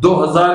2000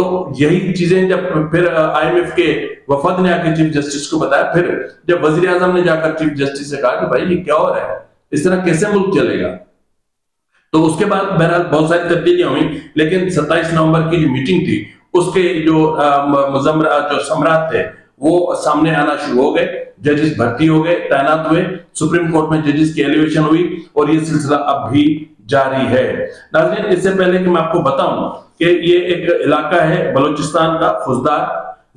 تو یہی چیزیں جب پھر IMF کے وفد نے آ کے چیف جسٹس کو بتایا، پھر جب وزیر اعظم نے جا کر چیف جسٹس سے کہا کہ بھائی یہ کیا ہو رہا ہے، اس طرح کیسے ملک چلے گا، تو اس کے بعد بہرحال بہت ساری تبدیلیاں ہوئیں، لیکن 27 نومبر کی جو میٹنگ تھی اس کے جو ثمرات تھے وہ سامنے آنا شروع ہو گئے، ججز بھرتی ہو گئے، تعینات ہوئے، سپریم کورٹ میں ججز کی ایلیویشن ہوئی اور یہ سلسلہ اب بھی جاری ہے۔ ناظرین، اس سے پہلے کہ میں آپ کو بتاؤں کہ یہ ایک علاقہ ہے بلوچستان کا خوزدار،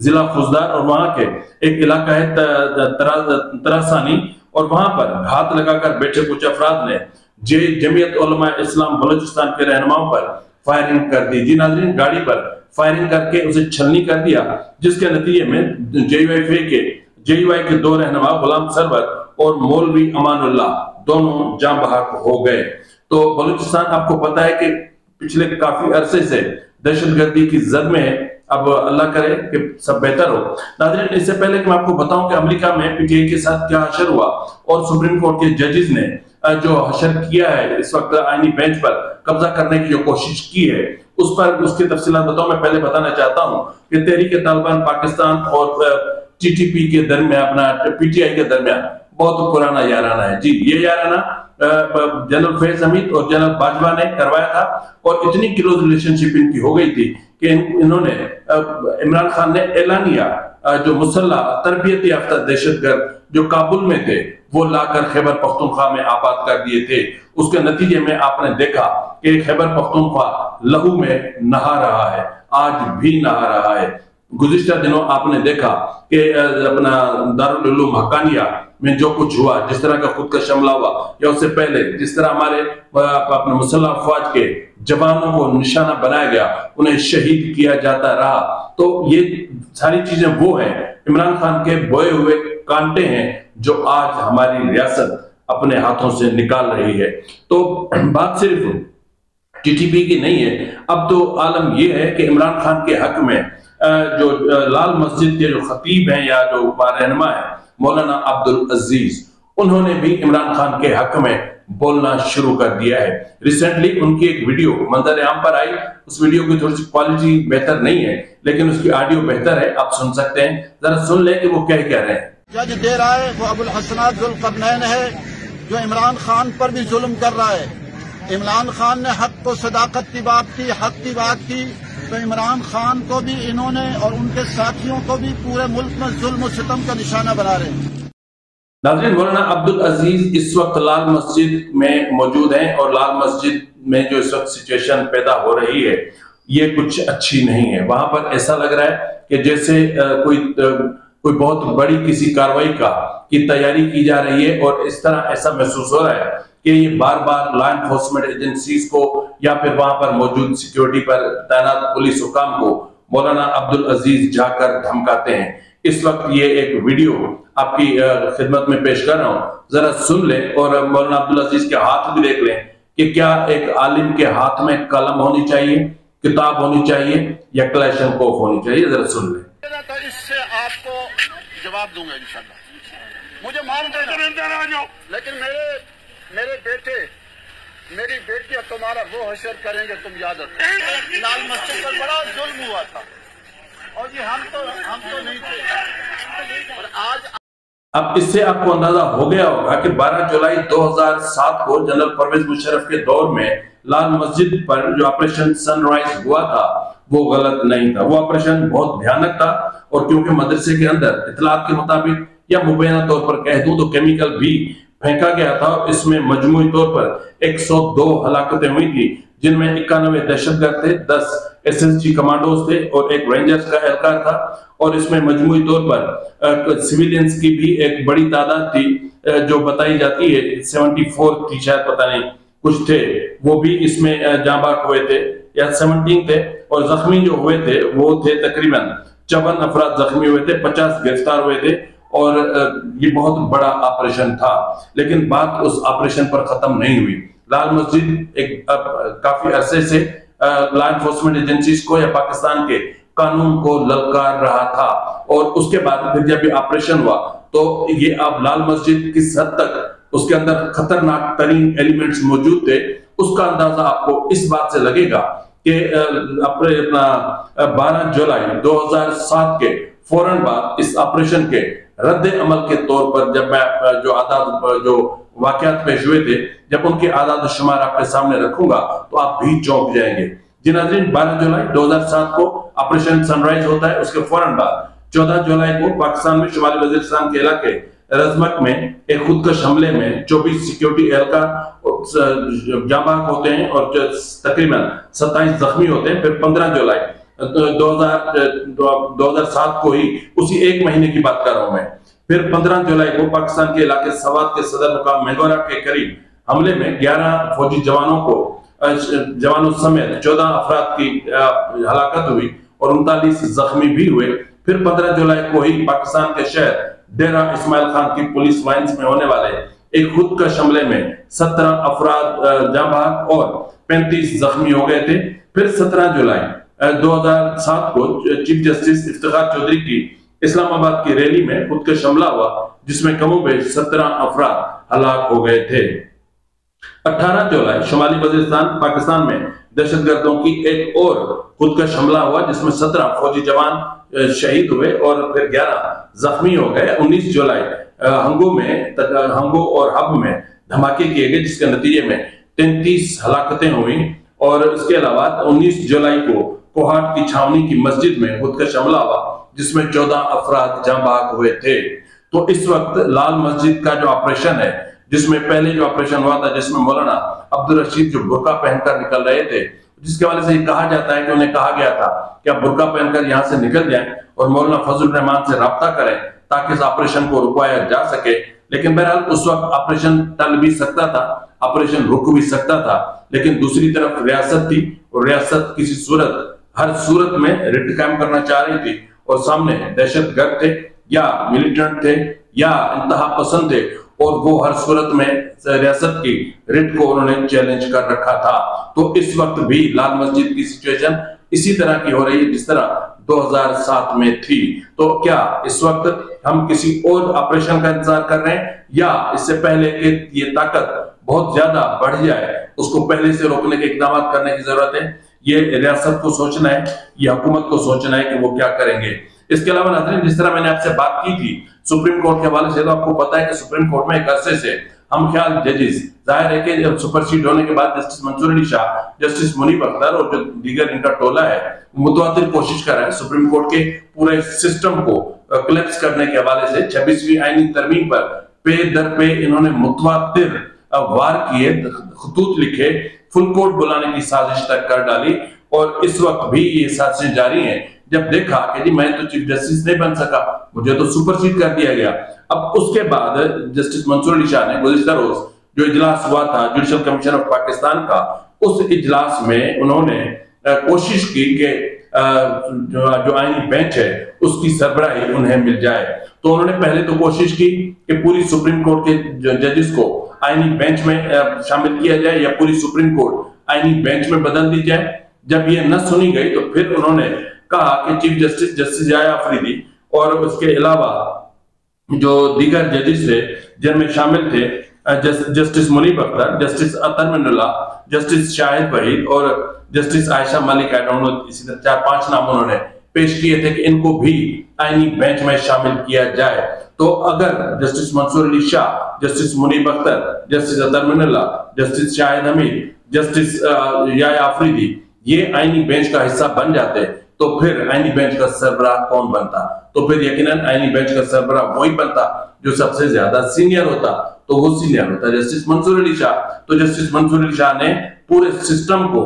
ضلع خوزدار، اور وہاں کے ایک علاقہ ہے تراسانی، اور وہاں پر گھات لگا کر بیٹھے کچھ افراد نے جمعیت علماء اسلام بلوچستان کے رہنماؤں پر فائرنگ کر دی۔ جی ناظرین، گاڑی پر فائرنگ کر کے اسے چھلنی کر دیا، جس کے نتیجے میں جے یو آئی کے 2 رہنما غلام سرور اور مولوی امان اللہ دونوں جاں بحق ہو گئے۔ تو بلوچستان آپ کو پتا ہے کہ پچھلے کافی عرصے سے دہشت گردی کی زد میں ہے، اب اللہ کرے کہ سب بہتر ہو۔ ناظرین، اس سے پہلے کہ میں آپ کو بتاؤں کہ امریکہ میں PTI کے ساتھ کیا حشر ہوا اور سپریم کورٹ کے ججز نے جو حشر کیا ہے اس وقت آئینی بینچ پر قبضہ کرنے کی جو کوشش کی ہے، اس کی تفصیلات بتاؤں۔ میں پہلے بتانا چاہتا ہوں کہ تحریک طالبان پاکستان اور TTP کے درمیان، اپنا PTI کے درمیان بہت پرانا یارانہ ہے۔ جی، یہ یارانہ جنرل فیض حمید اور جنرل باجوہ نے کروایا تھا، اور اتنی کلوز ریلیشن شپ ان کی ہو گئی تھی کہ انہوں نے عمران خان نے اعلانیہ جو مسلح تربیت یافتہ دہشت گرد جو کابل میں تھے وہ لا کر خیبر پختونخوا میں آباد کر دیے تھے۔ اس کے نتیجے میں آپ نے دیکھا کہ خیبر پختونخوا لہو میں نہا رہا ہے، آج بھی نہا رہا ہے۔ گزشتہ دنوں آپ نے دیکھا کہ اپنا دارالعلوم حقانیہ میں جو کچھ ہوا، جس طرح کا خود کش حملہ ہوا، یا اس سے پہلے جس طرح ہمارے اپنے مسلح افواج کے جوانوں کو نشانہ بنایا گیا، انہیں شہید کیا جاتا رہا، تو یہ ساری چیزیں وہ ہیں، عمران خان کے بوئے ہوئے کانٹے ہیں جو آج ہماری ریاست اپنے ہاتھوں سے نکال رہی ہے۔ تو بات صرف TTP کی نہیں ہے، اب تو عالم یہ ہے کہ عمران خان کے حق میں جو لال مسجد کے جو خطیب ہیں یا جو رہنما ہیں مولانا عبدالعزیز، انہوں نے بھی عمران خان کے حق میں بولنا شروع کر دیا ہے۔ ریسنٹلی ان کی ایک ویڈیو منظر عام پر آئی، اس ویڈیو کی تھوڑی سی کوالٹی بہتر نہیں ہے لیکن اس کی آڈیو بہتر ہے، آپ سن سکتے ہیں، ذرا سن لیں کہ وہ کہہ کیا رہے ہیں۔ جج دے رہا ہے وہ ابوالحسنات ذوالقرنین ہے جو عمران خان پر بھی ظلم کر رہا ہے۔ عمران خان نے حق و صداقت کی بات کی، حق کی بات کی، تو عمران خان کو بھی انہوں نے اور ان کے ساتھیوں کو بھی پورے ملک میں ظلم و ستم کا نشانہ بنا رہے ہیں۔ ناظرین، مولانا عبدالعزیز اس وقت لال مسجد میں موجود ہیں، اور لال مسجد میں جو اس وقت سچویشن پیدا ہو رہی ہے یہ کچھ اچھی نہیں ہے۔ وہاں پر ایسا لگ رہا ہے کہ جیسے کوئی بہت بڑی کسی کارروائی کی تیاری کی جا رہی ہے، اور اس طرح ایسا محسوس ہو رہا ہے کہ یہ بار بار لا انفورسمنٹ ایجنسیز کو یا پھر وہاں پر موجود سیکیورٹی پر تعینات پولیس حکام کو مولانا عبدالعزیز جا کر دھمکاتے ہیں۔ اس وقت یہ ایک ویڈیو آپ کی خدمت میں پیش کر رہا ہوں، ذرا سن لیں اور مولانا عبدالعزیز کے ہاتھ بھی دیکھ لیں کہ کیا ایک عالم کے ہاتھ میں قلم ہونی چاہیے، کتاب ہونی چاہیے یا کلیشن کوف ہونی چاہیے، ذرا سن لیں۔ تو اس سے آپ کو جواب دوں گا انشاءاللہ، مجھے مان دینا، لیکن میرے بیٹے میری بیٹی اور تمہارا وہ حشر کریں گے، تم یاد رکھو۔ لال مسجد پر بڑا ظلم ہوا تھا اور یہ ہم تو نہیں تھے، اور آج اب اس سے آپ کو اندازہ ہو گیا ہوگا کہ 12 جولائی 2007 کو جنرل پرویز مشرف کے دور میں لال مسجد پر جو آپریشن سن رائز ہوا تھا وہ غلط نہیں تھا، وہ آپریشن بہت بھیانک تھا، اور کیونکہ مدرسے کے اندر اطلاعات کے مطابق یا مبینہ طور پر کہہ دوں تو کیمیکل بھی پھینکا گیا تھا، اس میں مجموعی طور پر 102 ہلاکتیں ہوئی تھی، جن میں 91 دہشت گرد تھے، 10 SSG کمانڈوز تھے اور ایک رینجرز کا اہلکار تھا، اور اس میں مجموعی طور پر سویلینز کی بھی ایک بڑی تعداد تھی جو بتائی جاتی ہے 74 تھی، شاید پتہ نہیں کچھ تھے، وہ بھی اس میں جاں بحق ہوئے تھے، یا 17 تھے، اور زخمی جو ہوئے تھے وہ تھے تقریباً 54 افراد زخمی ہوئے تھے، 50 گرفتار ہوئے تھے، اور یہ بہت بڑا آپریشن تھا۔ لیکن بات اس آپریشن پر ختم نہیں ہوئی۔ لال مسجد ایک کافی عرصے سے لا انفورسمنٹ ایجنسیز کو یا پاکستان کے قانون کو للکار رہا تھا، اور اس کے بعد پھر جب یہ آپریشن ہوا تو یہ اب لال مسجد کس حد تک اس کے اندر خطرناک ترین ایلیمنٹس موجود تھے، اس کا اندازہ آپ کو اس بات سے لگے گا کہ اپنا 12 جولائی 2007 کے فوراً بعد اس آپریشن کے رد عمل کے طور پر جب میں جو واقعات پیش ہوئے تھے جب ان کے اعداد و شمار آپ کے سامنے رکھوں گا تو آپ بھی چونک جائیں گے۔ جی ناظرین، 12 جولائی 2007 کو آپریشن سن رائز ہوتا ہے، اس کے فوراً بعد 14 جولائی کو پاکستان میں شمالی وزیرستان کے علاقے رزمک میں ایک خودکش حملے میں 24 سیکیورٹی اہلکار جاں بحق ہوتے ہیں اور تقریباً 27 زخمی ہوتے ہیں۔ پھر 15 جولائی 2007 کو ہی اسی ایک مہینے کی بات کر رہا ہوں میں، پھر 15 جولائی کو پاکستان کے علاقے سوات کے صدر مقام مینگورہ کے قریب حملے میں 11 فوجی جوانوں سمیت 14 افراد کی ہلاکت ہوئی اور 39 زخمی بھی ہوئے۔ پھر 15 جولائی کو ہی پاکستان کے شہر ڈیرہ اسماعیل خان کی پولیس لائنز میں ہونے والے ایک خودکش حملے میں 17 افراد جاں بحق اور 35 زخمی ہو گئے تھے۔ پھر 17 جولائی 2007 کو چیف جسٹس افتخار چودھری کی اسلام آباد کی ریلی میں خودکش حملہ ہوا جس میں کم و بیش 17 افراد ہلاک ہو گئے تھے۔ 18 جولائی شمالی وزیرستان پاکستان میں دہشت گردوں کی ایک اور خودکش حملہ ہوا جس میں 17 فوجی جوان شہید ہوئے اور پھر 11 زخمی ہو گئے۔ 19 جولائی ہنگو اور حب میں دھماکے کیے گئے جس کے نتیجے میں 33 ہلاکتیں ہوئیں، اور اس کے علاوہ 19 جولائی کو کوہاٹ کی چھاونی کی مسجد میں خودکش حملہ ہوا جس میں 14 افراد جاں بحق ہوئے تھے۔ تو اس وقت لال مسجد کا جو آپریشن ہے، جس میں پہلے جو آپریشن ہوا تھا جس میں مولانا عبدالرشید جو برقع پہن کر نکل رہے تھے، جس کے والے سے یہ کہا جاتا ہے کہ انہیں کہا گیا تھا کہ آپ برقع پہن کر یہاں سے نکل جائیں اور مولانا فضل الرحمان سے رابطہ کریں تاکہ اس آپریشن کو رکوایا جا سکے، لیکن بہرحال اس وقت آپریشن ٹل بھی سکتا تھا، آپریشن رک بھی سکتا تھا، لیکن دوسری طرف ریاست تھی اور ریاست کسی ہر صورت میں رٹ قائم کرنا چاہ رہی تھی، اور سامنے دہشت گرد تھے یا ملیٹنٹ تھے یا انتہا پسند تھے، اور وہ ہر صورت میں ریاست کی رٹ کو انہوں نے چیلنج کر رکھا تھا۔ تو اس وقت بھی لال مسجد کی سچویشن اسی طرح کی ہو رہی ہے جس طرح 2007 میں تھی۔ تو کیا اس وقت ہم کسی اور آپریشن کا انتظار کر رہے ہیں، یا اس سے پہلے کہ یہ طاقت بہت زیادہ بڑھ جائے اس کو پہلے سے روکنے کے اقدامات کرنے کی ضرورت ہے؟ یہ ریاست کو سوچنا ہے، یہ حکومت کو سوچنا ہے کہ وہ کیا کریں گے۔ اس کے علاوہ ناظرین، جس طرح میں نے آپ سے بات کی تھی سپریم کورٹ کے حوالے سے، تو آپ کو پتا ہے کہ سپریم کورٹ میں ایک عرصے سے ہم خیال ججز، ظاہر ہے کہ جب سپر سیڈ ہونے کے بعد جسٹس منصور علی شاہ، جسٹس منیب اختر اور جو دیگر ان کا ٹولہ ہے متواتر کوشش کر رہے ہیں سپریم کورٹ کے پورے سسٹم کو کلیپس کرنے کے حوالے سے۔ 26ویں آئینی ترمیم پر پے در پے انہوں نے متواتر وار کیے، خطوط لکھے، فل کورٹ بلانے کی سازش تک کر ڈالی، اور اس وقت بھی یہ سازشیں جاری ہیں۔ جب دیکھا کہ جی میں تو چیف جسٹس نہیں بن سکا، مجھے تو سپر سیڈ کر دیا گیا، اب اس کے بعد جسٹس منصور علی شاہ نے گزشتہ روز جو اجلاس ہوا تھا جوڈیشل کمیشن آف پاکستان کا، اس اجلاس میں انہوں نے کوشش کی کہ جو آئینی بینچ ہے اس کی سربراہی انہیں مل جائے۔ تو انہوں نے پہلے تو کوشش کی کہ پوری سپریم کورٹ کے ججز کو آئینی بینچ میں شامل کیا جائے یا پوری سپریم کورٹ آئینی بینچ میں بدل دی جائے۔ جب یہ نہ سنی گئی تو پھر انہوں نے کہا کہ چیف جسٹس جسٹس یحییٰ آفریدی اور اس کے علاوہ جو دیگر ججز تھے جن میں شامل تھے جسٹس منیب اختر، جسٹس اطہر من اللہ، جسٹس شاہد وحید اور جسٹس عائشہ ملک، اسی طرح 4-5 نام انہوں نے پیش کیے تھے کہ ان کو بھی آئینی بینچ میں شامل کیا جائے۔ تو اگر جسٹس منصور علی شاہ، جسٹس منیب اختر، جسٹس اطہر من اللہ، جسٹس شاہد حمید، جسٹس یحییٰ آفریدی یہ آئینی بینچ کا حصہ بن جاتے تو پھر آئینی بینچ کا سربراہ کون بنتا؟ تو پھر یقیناً آئینی بینچ کا سربراہ وہی بنتا جو سب سے زیادہ سینئر ہوتا، تو وہ سینئر ہوتا جسٹس منصور علی شاہ۔ تو جسٹس منصور علی شاہ نے پورے سسٹم کو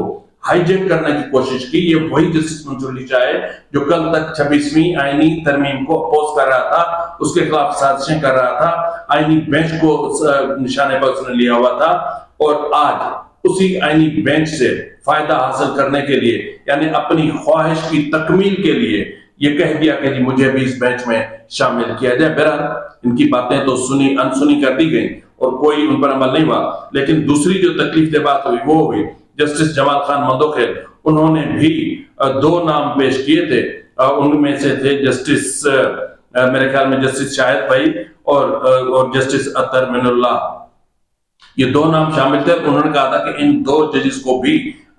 ہائی جیک کرنے کی کوشش کی۔ یہ وہی جسٹس منصور علی شاہ ہے جو کل تک 26ویں آئینی ترمیم کو اپوز کر رہا تھا، اس کے خلاف سازشیں کر رہا تھا، آئینی بینچ کو نشانے پر اس نے لیا ہوا تھا، اور آج اسی آئینی بینچ سے فائدہ حاصل کرنے کے لیے، یعنی اپنی خواہش کی تکمیل کے لیے یہ کہہ دیا کہ جی مجھے بھی اس بینچ میں شامل کیا جائے۔ بہرحال ان کی باتیں تو سنی انسنی کر دی گئیں اور کوئی ان پر عمل نہیں ہوا، لیکن دوسری جو تکلیف دہ بات ہوئی وہ ہوئی جسٹس جمال خان مندوخیل، انہوں نے بھی 2 نام پیش کیے تھے، ان میں سے تھے جسٹس میرے خیال میں جسٹس شاہد وحید اور جسٹس اطہر من اللہ، یہ 2 نام شامل تھے۔ انہوں نے کہا تھا کہ ان 2 ججز کو بھی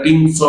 300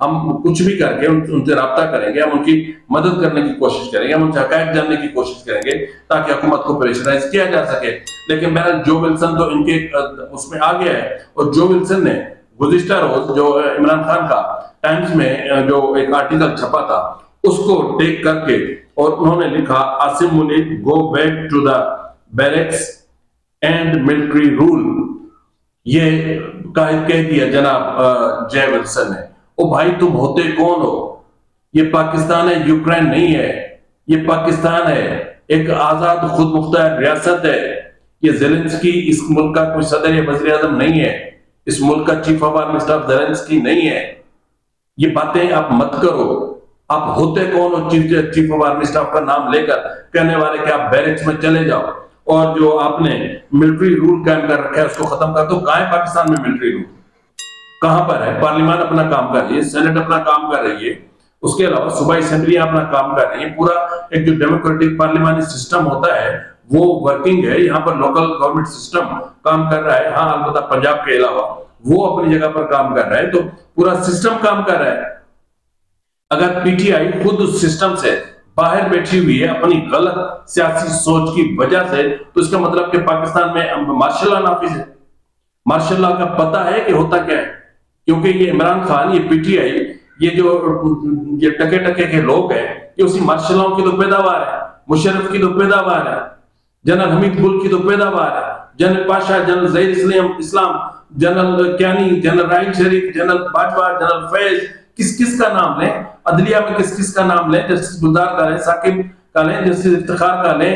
ہم کچھ بھی کر کے ان سے رابطہ کریں گے, ہم ان کی مدد کرنے کی کوشش کریں گے, ہم ان سے حقائق جاننے کی کوشش کریں گے تاکہ حکومت کو پریشرائز کیا جا سکے. لیکن بہرحال جو ولسن تو ان کے اس میں آ گیا ہے, اور جو ولسن نے گزشتہ روز جو عمران خان کا ٹائمز میں جو ایک آرٹیکل چھپا تھا اس کو ٹیک کر کے, اور انہوں نے لکھا Asim Munir go back to the barracks and military rule, یہ کہہ دیا جناب جے ولسن نے. او بھائی تم ہوتے کون ہو؟ یہ پاکستان ہے, یوکرین نہیں ہے. یہ پاکستان ہے, ایک آزاد خود مختار ریاست ہے. یہ زیلنسکی اس ملک کا کوئی صدر یا وزیر اعظم نہیں ہے, اس ملک کا chief of army staff Zelensky نہیں ہے. یہ باتیں آپ مت کرو. آپ ہوتے کون ہو چیف آف آرمی اسٹاف کا نام لے کر کہنے والے کہ آپ بیرکس میں چلے جاؤ, اور جو آپ نے ملٹری رول قائم کر رکھا ہے اس کو ختم کر دو. کہاں ہے پاکستان میں ملٹری رول؟ کہاں پر ہے؟ پارلیمان اپنا کام کر رہی ہے, سینٹ اپنا کام کر رہی ہے, اس کے علاوہ صوبائی اسمبلیاں اپنا کام کر رہی ہیں. پورا ایک جو ڈیموکریٹک پارلیمانی سسٹم ہوتا ہے وہ ورکنگ ہے. یہاں پر لوکل گورنمنٹ سسٹم کام کر رہا ہے. ہاں البتہ پنجاب کے علاوہ وہ اپنی جگہ پر کام کر رہا ہے, تو پورا سسٹم کام کر رہا ہے. اگر پی ٹی آئی خود اس سسٹم سے باہر بیٹھی ہوئی ہے اپنی غلط سیاسی سوچ کی وجہ سے, تو اس کا مطلب کہ پاکستان میں مارشل لا نافذ ہے. مارشل لا کا پتہ ہے کہ ہوتا کیا ہے, کیونکہ یہ عمران خان, یہ پی ٹی آئی, یہ جو یہ ٹکے ٹکے کے لوگ ہیں, یہ اسی مارشل لاؤں کی تو پیداوار ہے. مشرف کی تو پیداوار ہے, جنرل حمید گل کی تو پیداوار ہے, جنرل پاشا, جنرل ظہیر اسلام, general Kayani, general Raheel Sharif, general Bajwa, general فیض, کس کا نام لیں, عدلیہ میں کس کا نام لیں, جسٹس گلزار کا لیں, ثاقب کا لیں, جسٹس افتخار کا لیں,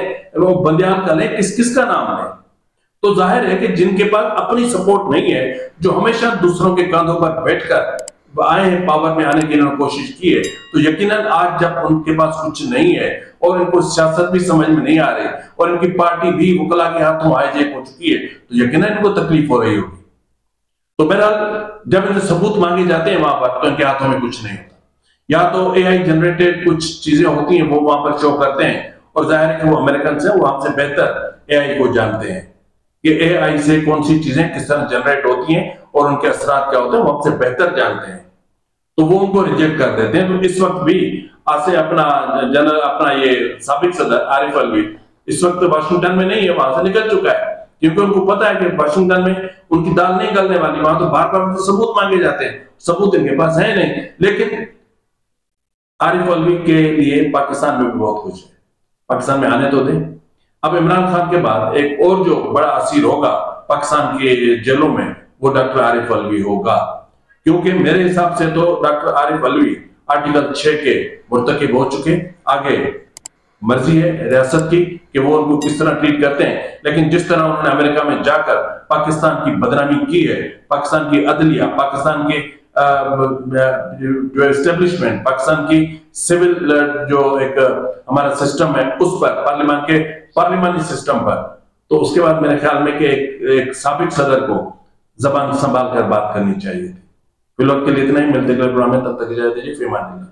بندیال کا لیں, کس کا نام لیں. تو ظاہر ہے کہ جن کے پاس اپنی سپورٹ نہیں ہے, جو ہمیشہ دوسروں کے کاندھوں پر بیٹھ کر آئے ہیں پاور میں آنے کی انہوں نے کوشش کی ہے, تو یقیناً آج جب ان کے پاس کچھ نہیں ہے اور ان کو سیاست بھی سمجھ میں نہیں آ رہی اور ان کی پارٹی بھی وکلا کے ہاتھوں ہائیجیک ہو چکی ہے, تو یقیناً ان کو تکلیف ہو رہی ہوگی. تو بہرحال جب ان سے ثبوت مانگے جاتے ہیں وہاں پر, تو ان کے ہاتھوں میں کچھ نہیں ہوتا. یا تو اے آئی جنریٹڈ کچھ چیزیں ہوتی ہیں وہ وہاں پر شو کرتے ہیں, اور ظاہر ہے کہ وہ امریکنز ہیں, وہ ہم سے بہتر اے آئی کو جانتے ہیں کہ اے آئی سے کون سی چیزیں کس طرح جنریٹ ہوتی ہیں اور ان کے اثرات کیا ہوتے ہیں, وہ ہم سے بہتر جانتے ہیں. تو وہ ان کو ریجیکٹ کر دیتے ہیں. تو اس وقت بھی آسے اپنا یہ سابق صدر عارف الوی اس وقت واشنگٹن میں نہیں ہے, وہاں سے نکل چکا ہے, کیونکہ ان کو پتا ہے کہ واشنگٹن میں ان کی دال نہیں گلنے والی. وہاں تو بار بار ثبوت مانگے جاتے ہیں, ثبوت ان کے پاس ہے نہیں. لیکن عارف الوی کے لیے پاکستان میں بھی بہت کچھ ہے, پاکستان میں آنے تو دیں. اب عمران خان کے بعد ایک اور جو بڑا اسیر ہوگا پاکستان کے جیلوں میں وہ ڈاکٹر عارف الوی ہوگا, کیونکہ میرے حساب سے تو ڈاکٹر عارف الوی آرٹیکل 6 کے مرتکب ہو چکے. آگے مرضی ہے ریاست کی کہ وہ ان کو کس طرح ٹریٹ کرتے ہیں, لیکن جس طرح انہوں نے امریکہ میں جا کر پاکستان کی بدنامی کی ہے, پاکستان کی عدلیہ, پاکستان کے جو اسٹیبلشمنٹ, پاکستان کی سول جو ایک ہمارا سسٹم ہے اس پر, پارلیمانی سسٹم پر, تو اس کے بعد میرے خیال میں کہ ایک سابق صدر کو زبان سنبھال کر بات کرنی چاہیے تھی. فی الوقت کے لیے اتنا ہی, ملتے گئے پروگرام میں, تب تک اجازت دیجیے. فی امان اللہ.